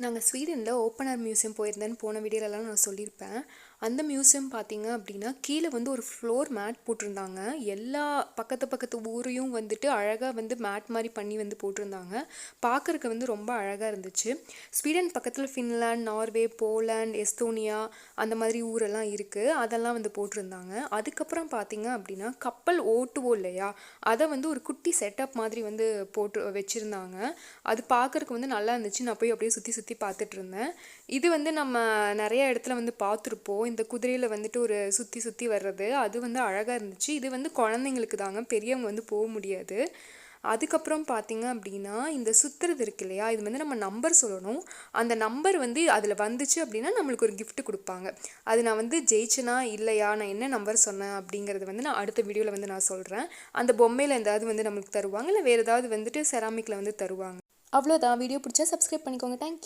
நாங்கள் ஸ்வீடனில் opener museum போயிருந்தேன்னு போன வீடியோலலாம் நான் சொல்லியிருப்பேன். அந்த மியூசியம் பார்த்தீங்க அப்படின்னா, கீழே வந்து ஒரு ஃப்ளோர் மேட் போட்டிருந்தாங்க. எல்லா பக்கத்து ஊரையும் வந்துட்டு அழகாக வந்து மேட் மாதிரி பண்ணி வந்து போட்டிருந்தாங்க. பார்க்கறக்கு வந்து ரொம்ப அழகாக இருந்துச்சு. ஸ்வீடன் பக்கத்தில் ஃபின்லாண்ட், நார்வே, போலாண்ட், எஸ்தோனியா அந்த மாதிரி ஊரெல்லாம் இருக்குது. அதெல்லாம் வந்து போட்டிருந்தாங்க. அதுக்கப்புறம் பார்த்தீங்க அப்படின்னா, கப்பல் ஓட்டுவோம் இல்லையா, அதை வந்து ஒரு குட்டி செட்டப் மாதிரி வந்து போட்டு வச்சுருந்தாங்க. அது பார்க்கறக்கு வந்து நல்லா இருந்துச்சு. நான் போய் அப்படியே சுற்றி பார்த்துட்டு இருந்தேன். இது வந்து நம்ம நிறைய இடத்துல வந்து பார்த்துருப்போம். இந்த குதிரையில் வந்துட்டு ஒரு சுற்றி வர்றது அது வந்து அழகாக இருந்துச்சு. இது வந்து குழந்தைங்களுக்கு தாங்க, பெரியவங்க வந்து போக முடியாது. அதுக்கப்புறம் பார்த்தீங்க அப்படின்னா, இந்த சுற்றுறது இருக்கு இல்லையா, இது வந்து நம்ம நம்பர் சொல்லணும். அந்த நம்பர் வந்து அதில் வந்துச்சு அப்படின்னா நம்மளுக்கு ஒரு கிஃப்ட் கொடுப்பாங்க. அது நான் வந்து ஜெயிச்சனா இல்லையா, நான் என்ன நம்பர் சொன்னேன் அப்படிங்கிறது வந்து நான் அடுத்த வீடியோவில் வந்து நான் சொல்கிறேன். அந்த பொம்மையில் ஏதாவது வந்து நம்மளுக்கு தருவாங்க, இல்லை வேறு ஏதாவது வந்துட்டு செராமிக்கில் வந்து தருவாங்க. அவ்வளோதான். வீடியோ பிடிச்சா சப்ஸ்கிரைப் பண்ணிக்கோங்க. தேங்க்யூ.